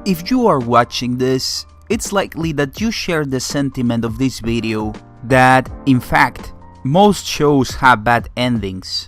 If you are watching this, it's likely that you share the sentiment of this video that, in fact, most shows have bad endings.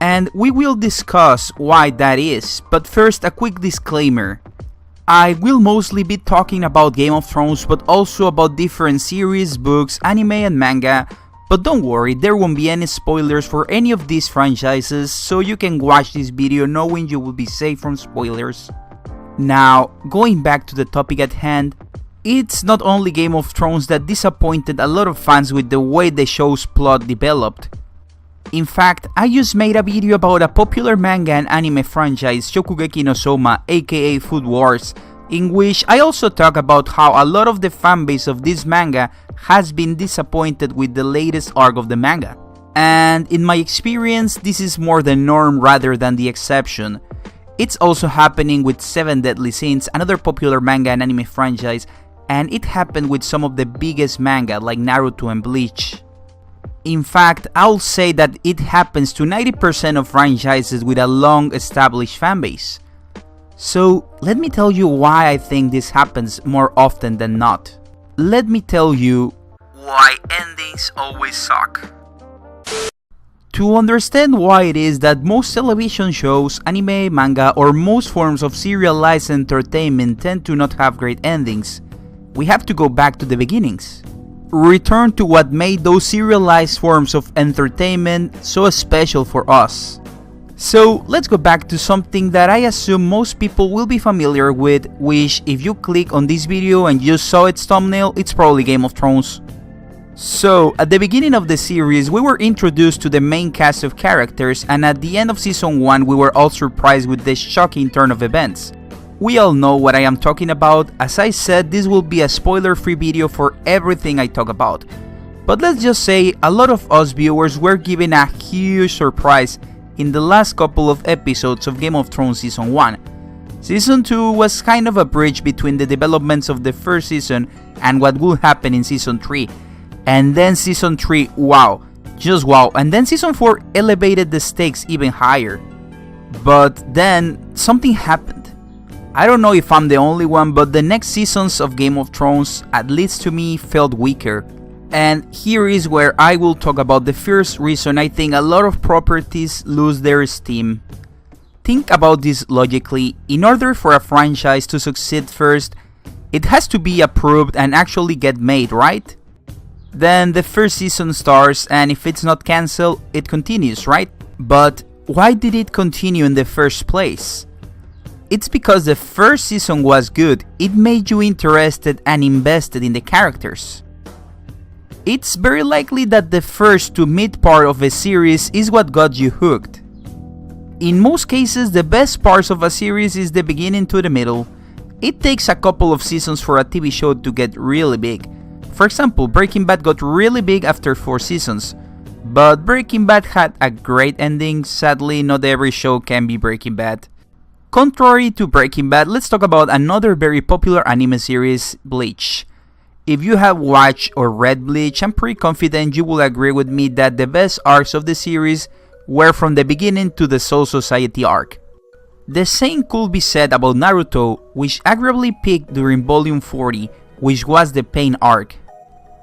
And we will discuss why that is, but first a quick disclaimer. I will mostly be talking about Game of Thrones, but also about different series, books, anime and manga, but don't worry, there won't be any spoilers for any of these franchises, so you can watch this video knowing you will be safe from spoilers. Now, going back to the topic at hand, it's not only Game of Thrones that disappointed a lot of fans with the way the show's plot developed. In fact, I just made a video about a popular manga and anime franchise, Shokugeki no Soma, aka Food Wars, in which I also talk about how a lot of the fanbase of this manga has been disappointed with the latest arc of the manga. And in my experience, this is more the norm rather than the exception. It's also happening with 7 Deadly Sins, another popular manga and anime franchise, and it happened with some of the biggest manga like Naruto and Bleach. In fact, I'll say that it happens to 90% of franchises with a long established fanbase. So, let me tell you why I think this happens more often than not. Let me tell you why endings always suck. To understand why it is that most television shows, anime, manga, or most forms of serialized entertainment tend to not have great endings, we have to go back to the beginnings. Return to what made those serialized forms of entertainment so special for us. So let's go back to something that I assume most people will be familiar with, which if you click on this video and you saw its thumbnail, it's probably Game of Thrones. So, at the beginning of the series, we were introduced to the main cast of characters, and at the end of Season 1 we were all surprised with the shocking turn of events. We all know what I am talking about. As I said, this will be a spoiler-free video for everything I talk about. But let's just say, a lot of us viewers were given a huge surprise in the last couple of episodes of Game of Thrones Season 1. Season 2 was kind of a bridge between the developments of the first season and what will happen in Season 3. And then Season 3, wow, just wow, and then Season 4 elevated the stakes even higher. But then, something happened. I don't know if I'm the only one, but the next seasons of Game of Thrones, at least to me, felt weaker. And here is where I will talk about the first reason I think a lot of properties lose their steam. Think about this logically. In order for a franchise to succeed first, it has to be approved and actually get made, right? Then the first season starts, and if it's not cancelled, it continues, right? But why did it continue in the first place? It's because the first season was good. It made you interested and invested in the characters. It's very likely that the first to mid part of a series is what got you hooked. In most cases, the best parts of a series is the beginning to the middle. It takes a couple of seasons for a TV show to get really big. For example, Breaking Bad got really big after 4 seasons. But Breaking Bad had a great ending. Sadly, not every show can be Breaking Bad. Contrary to Breaking Bad, let's talk about another very popular anime series, Bleach. If you have watched or read Bleach, I'm pretty confident you will agree with me that the best arcs of the series were from the beginning to the Soul Society arc. The same could be said about Naruto, which arguably peaked during Volume 40, which was the Pain arc.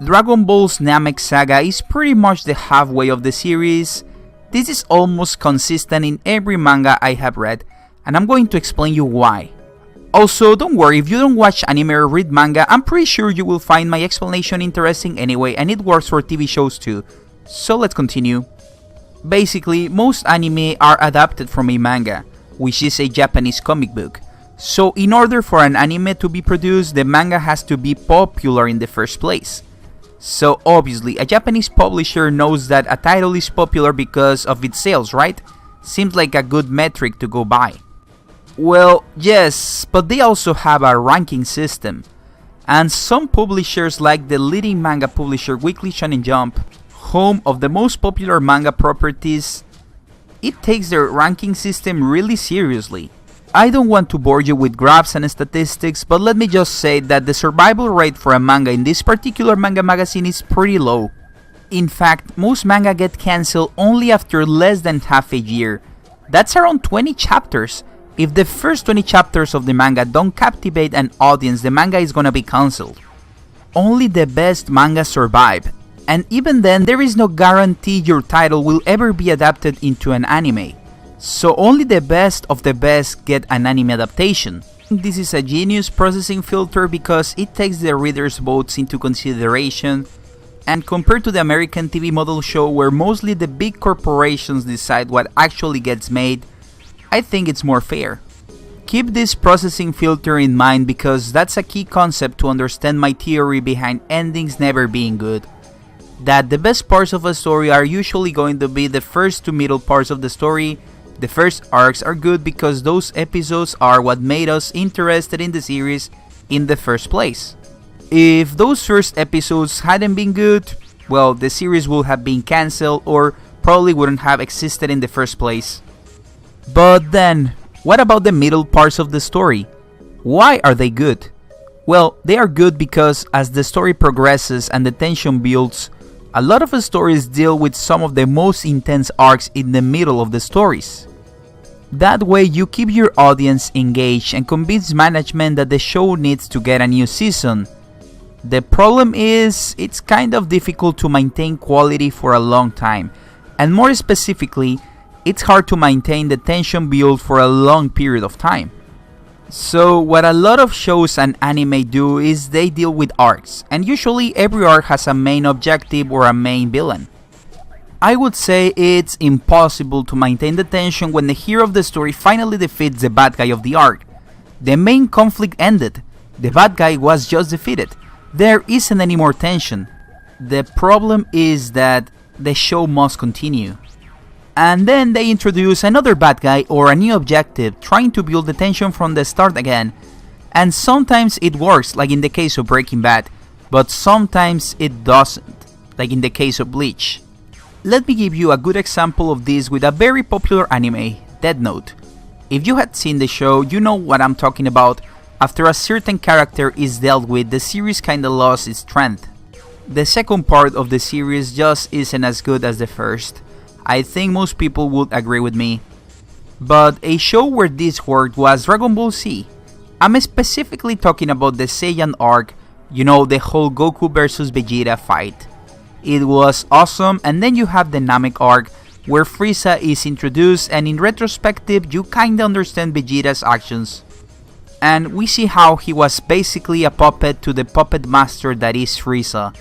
Dragon Ball's Namek saga is pretty much the halfway of the series. This is almost consistent in every manga I have read, and I'm going to explain you why. Also, don't worry, if you don't watch anime or read manga, I'm pretty sure you will find my explanation interesting anyway, and it works for TV shows too. So let's continue. Basically, most anime are adapted from a manga, which is a Japanese comic book. So in order for an anime to be produced, the manga has to be popular in the first place. So obviously, a Japanese publisher knows that a title is popular because of its sales, right? Seems like a good metric to go by. Well, yes, but they also have a ranking system. And some publishers, like the leading manga publisher Weekly Shonen Jump, home of the most popular manga properties, it takes their ranking system really seriously. I don't want to bore you with graphs and statistics, but let me just say that the survival rate for a manga in this particular manga magazine is pretty low. In fact, most manga get cancelled only after less than half a year. That's around 20 chapters, If the first 20 chapters of the manga don't captivate an audience, the manga is gonna be cancelled. Only the best manga survive, and even then there is no guarantee your title will ever be adapted into an anime. So only the best of the best get an anime adaptation. This is a genius processing filter because it takes the reader's votes into consideration, and compared to the American TV model show where mostly the big corporations decide what actually gets made, I think it's more fair. Keep this processing filter in mind because that's a key concept to understand my theory behind endings never being good. That the best parts of a story are usually going to be the first two middle parts of the story. The first arcs are good because those episodes are what made us interested in the series in the first place. If those first episodes hadn't been good, well, the series would have been cancelled or probably wouldn't have existed in the first place. But then, what about the middle parts of the story? Why are they good? Well, they are good because as the story progresses and the tension builds, a lot of the stories deal with some of the most intense arcs in the middle of the stories. That way you keep your audience engaged and convince management that the show needs to get a new season. The problem is, it's kind of difficult to maintain quality for a long time, and more specifically, it's hard to maintain the tension build for a long period of time. So what a lot of shows and anime do is they deal with arcs, and usually every arc has a main objective or a main villain. I would say it's impossible to maintain the tension when the hero of the story finally defeats the bad guy of the arc. The main conflict ended, the bad guy was just defeated, there isn't any more tension. The problem is that the show must continue. And then they introduce another bad guy or a new objective, trying to build the tension from the start again. And sometimes it works, like in the case of Breaking Bad, but sometimes it doesn't, like in the case of Bleach. Let me give you a good example of this with a very popular anime, Death Note. If you had seen the show, you know what I'm talking about. After a certain character is dealt with, the series kinda lost its strength. The second part of the series just isn't as good as the first. I think most people would agree with me. But a show where this worked was Dragon Ball Z. I'm specifically talking about the Saiyan arc, you know, the whole Goku vs Vegeta fight. It was awesome, and then you have the Namek arc, where Frieza is introduced, and in retrospective you kinda understand Vegeta's actions. And we see how he was basically a puppet to the puppet master that is Frieza.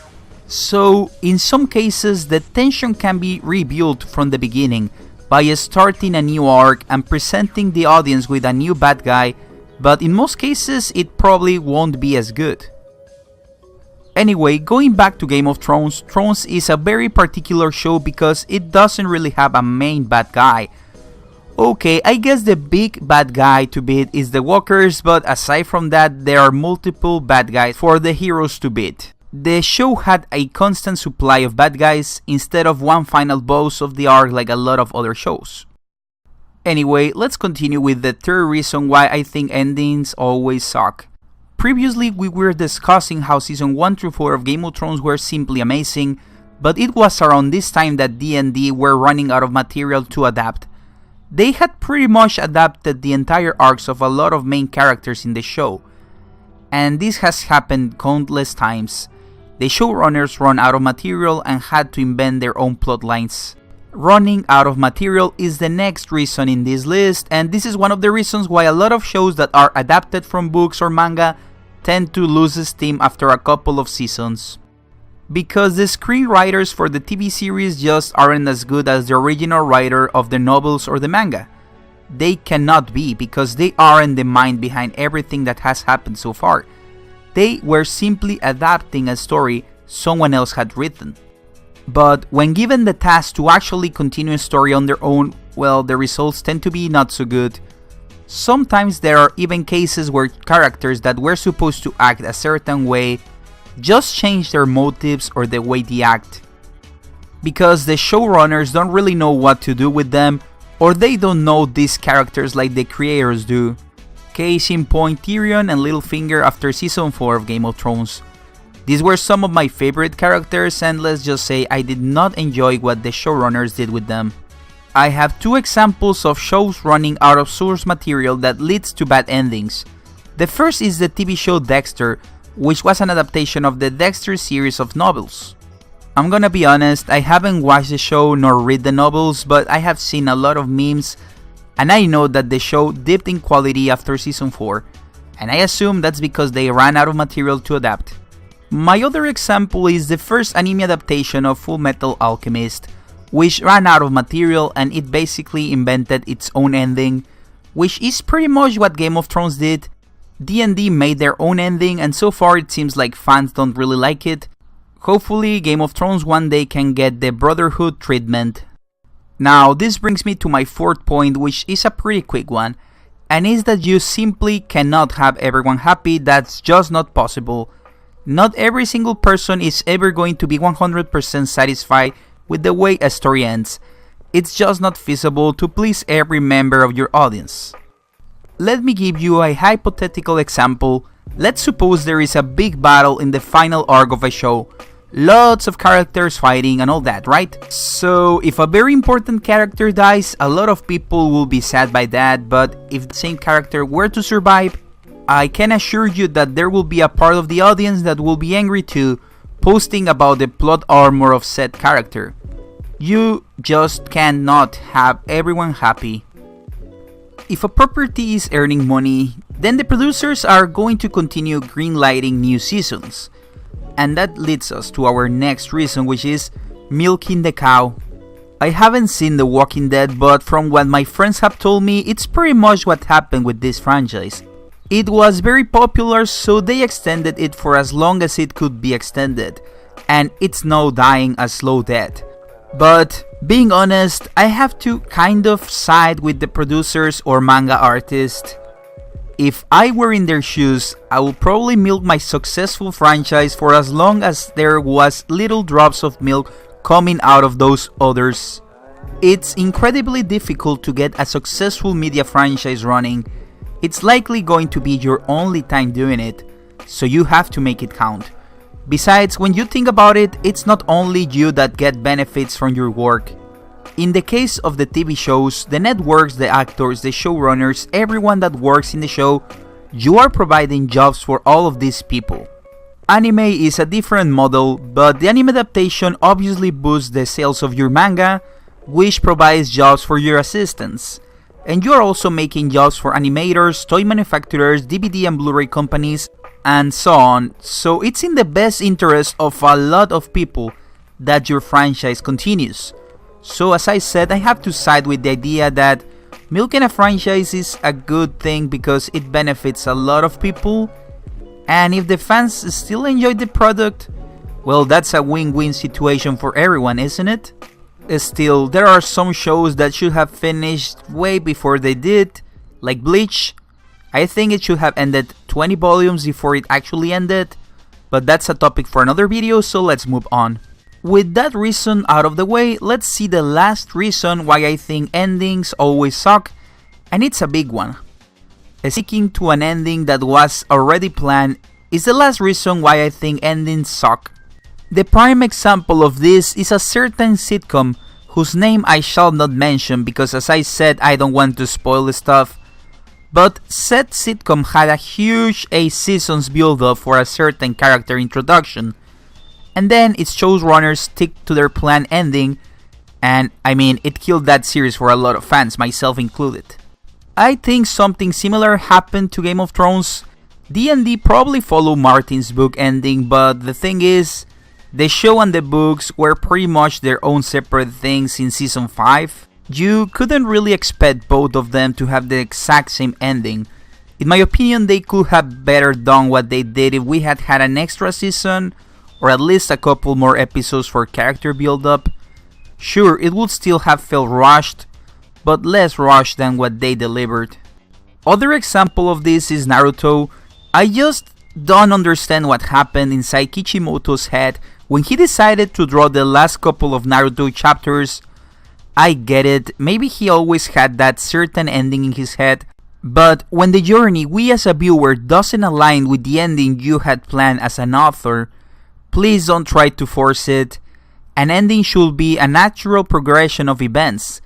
So, in some cases, the tension can be rebuilt from the beginning by starting a new arc and presenting the audience with a new bad guy, but in most cases it probably won't be as good. Anyway, going back to Game of Thrones, Thrones is a very particular show because it doesn't really have a main bad guy. Okay, I guess the big bad guy to beat is the Walkers, but aside from that, there are multiple bad guys for the heroes to beat. The show had a constant supply of bad guys instead of one final boss of the arc like a lot of other shows. Anyway, let's continue with the third reason why I think endings always suck. Previously we were discussing how season 1 through 4 of Game of Thrones were simply amazing, but it was around this time that D&D were running out of material to adapt. They had pretty much adapted the entire arcs of a lot of main characters in the show, and this has happened countless times. The showrunners ran out of material and had to invent their own plot lines. Running out of material is the next reason in this list, and this is one of the reasons why a lot of shows that are adapted from books or manga tend to lose steam after a couple of seasons. Because the screenwriters for the TV series just aren't as good as the original writer of the novels or the manga. They cannot be because they aren't the mind behind everything that has happened so far. They were simply adapting a story someone else had written. But when given the task to actually continue a story on their own, well, the results tend to be not so good. Sometimes there are even cases where characters that were supposed to act a certain way just change their motives or the way they act. Because the showrunners don't really know what to do with them, or they don't know these characters like the creators do. Case in point, Tyrion and Littlefinger after season 4 of Game of Thrones. These were some of my favorite characters, and let's just say I did not enjoy what the showrunners did with them. I have two examples of shows running out of source material that leads to bad endings. The first is the TV show Dexter, which was an adaptation of the Dexter series of novels. I'm gonna be honest, I haven't watched the show nor read the novels, but I have seen a lot of memes, and I know that the show dipped in quality after season 4, and I assume that's because they ran out of material to adapt. My other example is the first anime adaptation of Full Metal Alchemist, which ran out of material and it basically invented its own ending, which is pretty much what Game of Thrones did. D&D made their own ending, and so far it seems like fans don't really like it. Hopefully Game of Thrones one day can get the Brotherhood treatment. Now this brings me to my fourth point, which is a pretty quick one, and is that you simply cannot have everyone happy. That's just not possible. Not every single person is ever going to be 100% satisfied with the way a story ends. It's just not feasible to please every member of your audience. Let me give you a hypothetical example. Let's suppose there is a big battle in the final arc of a show. Lots of characters fighting and all that, right? So if a very important character dies, a lot of people will be sad by that, but if the same character were to survive, I can assure you that there will be a part of the audience that will be angry too, posting about the plot armor of said character. You just cannot have everyone happy. If a property is earning money, then the producers are going to continue greenlighting new seasons. And that leads us to our next reason, which is milking the cow. I haven't seen The Walking Dead, but from what my friends have told me, it's pretty much what happened with this franchise. It was very popular, so they extended it for as long as it could be extended, and it's now dying a slow death. But being honest, I have to kind of side with the producers or manga artists. If I were in their shoes, I would probably milk my successful franchise for as long as there was little drops of milk coming out of those others. It's incredibly difficult to get a successful media franchise running. It's likely going to be your only time doing it, so you have to make it count. Besides, when you think about it, it's not only you that get benefits from your work. In the case of the TV shows, the networks, the actors, the showrunners, everyone that works in the show, you are providing jobs for all of these people. Anime is a different model, but the anime adaptation obviously boosts the sales of your manga, which provides jobs for your assistants. And you are also making jobs for animators, toy manufacturers, DVD and Blu-ray companies, and so on. So it's in the best interest of a lot of people that your franchise continues. So as I said, I have to side with the idea that milking a franchise is a good thing because it benefits a lot of people. And if the fans still enjoy the product, well, that's a win-win situation for everyone, isn't it? Still, there are some shows that should have finished way before they did, like Bleach. I think it should have ended 20 volumes before it actually ended, but that's a topic for another video, so let's move on. With that reason out of the way, let's see the last reason why I think endings always suck, and it's a big one. Sticking to an ending that was already planned is the last reason why I think endings suck. The prime example of this is a certain sitcom whose name I shall not mention because, as I said, I don't want to spoil the stuff. But said sitcom had a huge 8 seasons build up for a certain character introduction, and then its showrunners stick to their planned ending, and I mean, it killed that series for a lot of fans, myself included. I think something similar happened to Game of Thrones. D&D probably followed Martin's book ending, but the thing is, the show and the books were pretty much their own separate things in season 5. You couldn't really expect both of them to have the exact same ending. In my opinion, they could have better done what they did if we had had an extra season, or at least a couple more episodes for character build-up. Sure, it would still have felt rushed, but less rushed than what they delivered. Other example of this is Naruto. I just don't understand what happened inside Kishimoto's head when he decided to draw the last couple of Naruto chapters. I get it, maybe he always had that certain ending in his head, but when the journey we as a viewer doesn't align with the ending you had planned as an author, please don't try to force it. An ending should be a natural progression of events.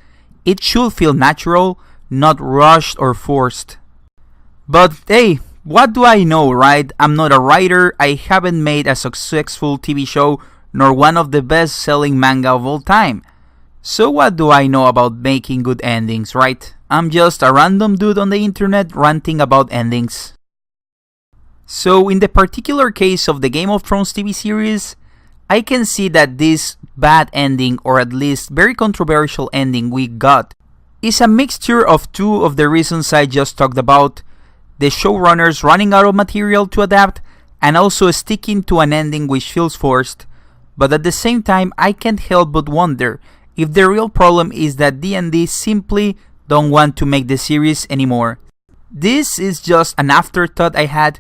It should feel natural, not rushed or forced. But hey, what do I know, right? I'm not a writer, I haven't made a successful TV show, nor one of the best-selling manga of all time. So what do I know about making good endings, right? I'm just a random dude on the internet ranting about endings. So in the particular case of the Game of Thrones TV series, I can see that this bad ending, or at least very controversial ending we got, is a mixture of two of the reasons I just talked about: the showrunners running out of material to adapt, and also sticking to an ending which feels forced. But at the same time, I can't help but wonder if the real problem is that D&D simply don't want to make the series anymore. This is just an afterthought I had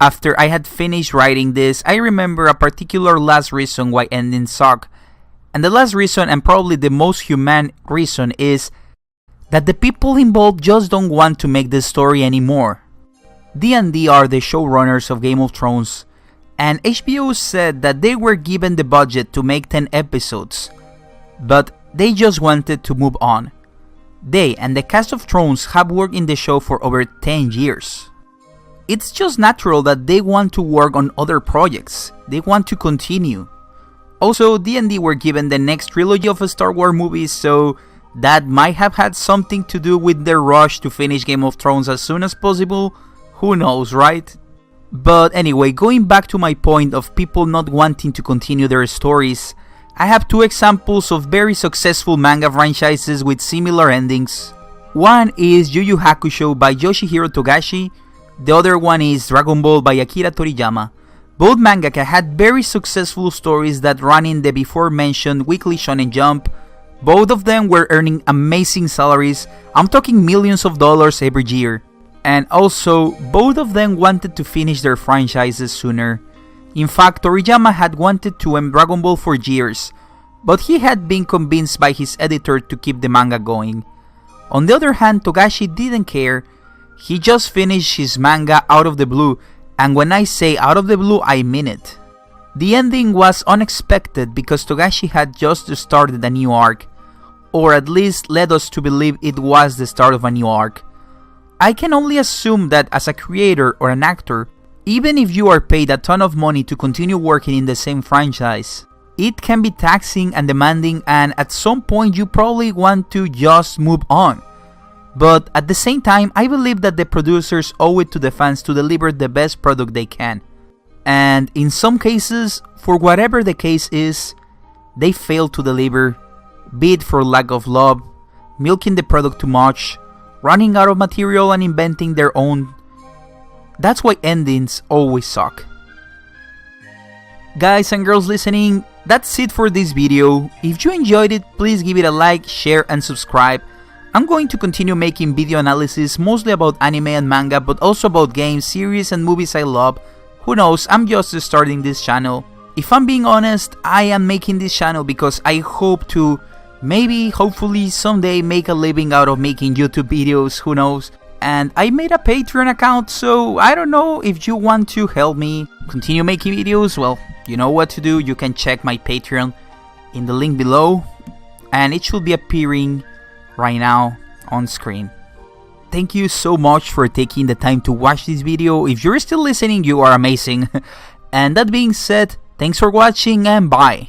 after I had finished writing this. I remember a particular last reason why endings suck. And the last reason, and probably the most humane reason, is that the people involved just don't want to make the story anymore. D&D are the showrunners of Game of Thrones, and HBO said that they were given the budget to make 10 episodes, but they just wanted to move on. They and the cast of Thrones have worked in the show for over 10 years. It's just natural that they want to work on other projects. They want to continue. Also, D&D were given the next trilogy of Star Wars movies, so that might have had something to do with their rush to finish Game of Thrones as soon as possible. Who knows, right? But anyway, going back to my point of people not wanting to continue their stories, I have two examples of very successful manga franchises with similar endings. One is Yu Yu Hakusho by Yoshihiro Togashi, the other one is Dragon Ball by Akira Toriyama. Both mangaka had very successful stories that ran in the before mentioned Weekly Shonen Jump. Both of them were earning amazing salaries, I'm talking millions of dollars every year. And also, both of them wanted to finish their franchises sooner. In fact, Toriyama had wanted to end Dragon Ball for years, but he had been convinced by his editor to keep the manga going. On the other hand, Togashi didn't care. He just finished his manga out of the blue, and when I say out of the blue, I mean it. The ending was unexpected because Togashi had just started a new arc, or at least led us to believe it was the start of a new arc. I can only assume that as a creator or an actor, even if you are paid a ton of money to continue working in the same franchise, it can be taxing and demanding, and at some point you probably want to just move on. But at the same time, I believe that the producers owe it to the fans to deliver the best product they can. And in some cases, for whatever the case is, they fail to deliver, be it for lack of love, milking the product too much, running out of material and inventing their own. That's why endings always suck. Guys and girls listening, that's it for this video. If you enjoyed it, please give it a like, share and subscribe. I'm going to continue making video analysis mostly about anime and manga, but also about games, series and movies I love. Who knows, I'm just starting this channel. If I'm being honest, I am making this channel because I hope to hopefully someday make a living out of making YouTube videos, who knows. And I made a Patreon account, so I don't know if you want to help me continue making videos. Well, you know what to do. You can check my Patreon in the link below, and it should be appearing right now on screen. Thank you so much for taking the time to watch this video. If you're still listening, you are amazing. And that being said, thanks for watching and bye.